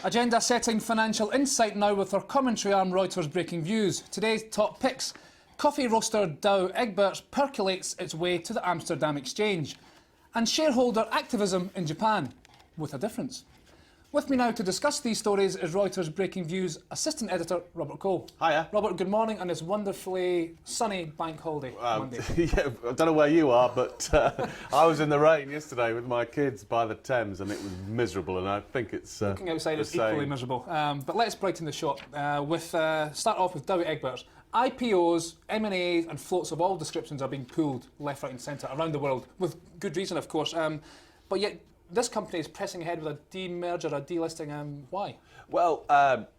Agenda-setting financial insight now with our commentary arm Reuters Breakingviews. Today's top picks. Coffee roaster Douwe Egberts percolates its way to the Amsterdam Exchange. And shareholder activism in Japan, with a difference. With me now to discuss these stories is Reuters Breakingviews assistant editor Robert Cole. Hiya. Robert, good morning on this wonderfully sunny bank holiday Monday. Yeah, I don't know where you are, but I was in the rain yesterday with my kids by the Thames, and it was miserable. And I think it's looking outside is equally miserable. But let's brighten the shot start off with Douwe Egberts. IPOs, M&As and floats of all descriptions are being pulled left, right and centre around the world, with good reason, of course. But yet this company is pressing ahead with a demerger, a delisting. Why? Well,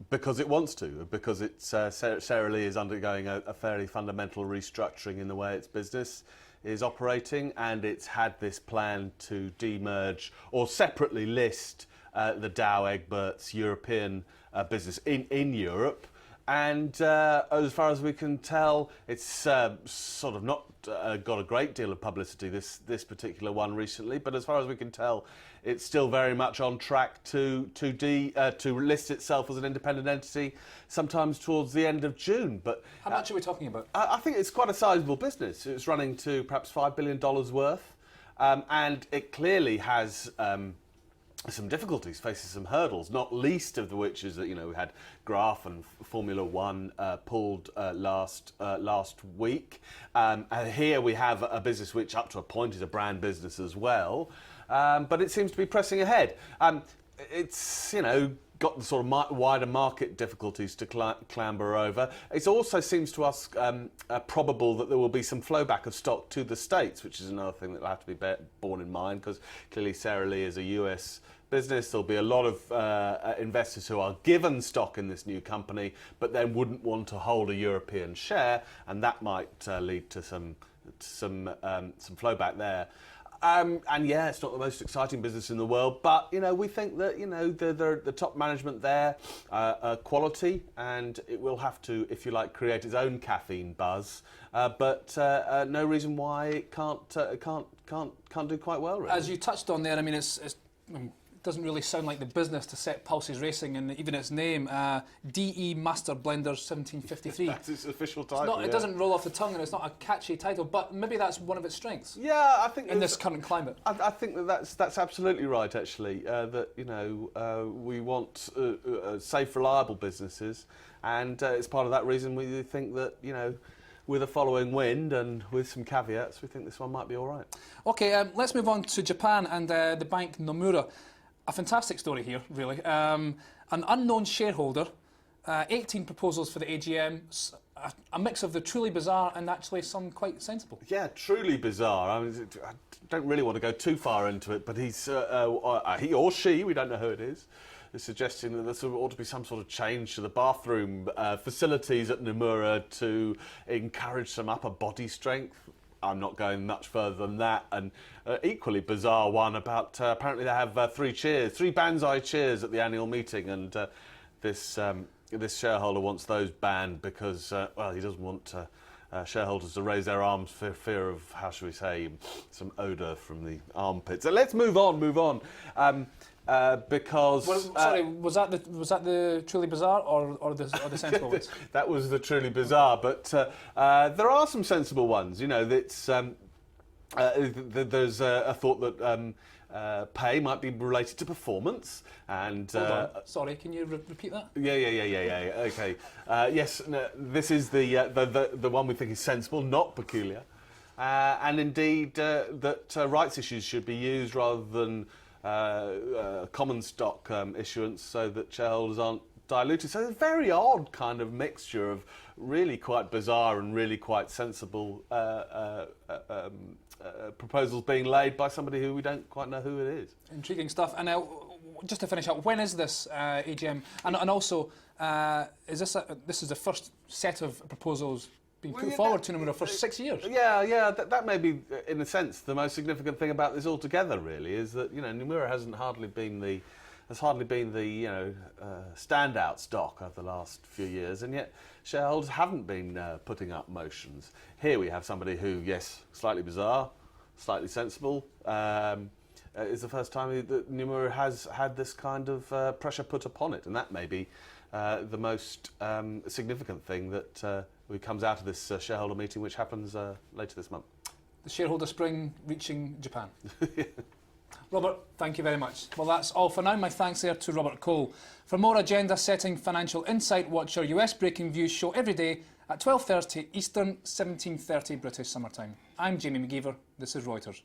because it wants to, because it's Sara Lee is undergoing a fairly fundamental restructuring in the way its business is operating, and it's had this plan to demerge or separately list the Douwe Egberts European business in Europe. And as far as we can tell, it's sort of not got a great deal of publicity, this particular one recently. But as far as we can tell, it's still very much on track to list itself as an independent entity, sometimes towards the end of June. But how much are we talking about? I think it's quite a sizable business. It's running to perhaps $5 billion worth, and it clearly has some difficulties, faces some hurdles, not least of which is that, we had Graf and Formula One pulled last week. Here we have a business which up to a point is a brand business as well, but it seems to be pressing ahead. It's, got the sort of wider market difficulties to clamber over. It also seems to us probable that there will be some flowback of stock to the States, which is another thing that will have to be borne in mind, because clearly Sara Lee is a US business. There'll be a lot of investors who are given stock in this new company, but then wouldn't want to hold a European share, and that might lead to some flowback there. And yeah, it's not the most exciting business in the world, but we think that the top management there are quality, and it will have to, if you like, create its own caffeine buzz. But no reason why it can't do quite well. Really. As you touched on there, it doesn't really sound like the business to set pulses racing, and even its name, DE Master Blenders 1753. That's its official title. It doesn't roll off the tongue, and it's not a catchy title, but maybe that's one of its strengths. Yeah, I think in this current climate, I think that's absolutely right. Actually, that we want safe, reliable businesses, and it's part of that reason we think that with a following wind and with some caveats, we think this one might be all right. Okay, let's move on to Japan and the bank Nomura. A fantastic story here, really. An unknown shareholder, 18 proposals for the AGM, a mix of the truly bizarre and actually some quite sensible. Yeah, truly bizarre. I don't really want to go too far into it, but he or she, we don't know who it is suggesting that there ought to be some sort of change to the bathroom facilities at Nomura to encourage some upper body strength. I'm not going much further than that. And equally bizarre one about apparently they have three Banzai chairs at the annual meeting, and this shareholder wants those banned because he doesn't want shareholders to raise their arms for fear of, how should we say, some odour from the armpits. So let's move on. Because was that the truly bizarre or the sensible ones? That was the truly bizarre, but there are some sensible ones. That's there's a thought that pay might be related to performance, and hold on. Sorry, can you repeat that? Yeah. Okay. Yes, no, this is the one we think is sensible, not peculiar, and indeed that rights issues should be used rather than common stock issuance, so that shareholders aren't diluted. So it's a very odd kind of mixture of really quite bizarre and really quite sensible proposals being laid by somebody who we don't quite know who it is. Intriguing stuff. And now, just to finish up, when is this AGM? And also, this is the first set of proposals being put forward to Nomura for 6 years. Yeah, that may be, in a sense, the most significant thing about this altogether. Really, is that Nomura has hardly been the standout stock over the last few years, and yet shareholders haven't been putting up motions. Here we have somebody who, yes, slightly bizarre, slightly sensible, is the first time that Nomura has had this kind of pressure put upon it, and that may be the most significant thing that comes out of this shareholder meeting, which happens later this month. The shareholder spring reaching Japan. Robert, thank you very much. Well, that's all for now. My thanks there to Robert Cole. For more agenda-setting financial insight, watch our US Breaking Views show every day at 12:30 Eastern, 17:30 British Summer Time. I'm Jamie McGeever. This is Reuters.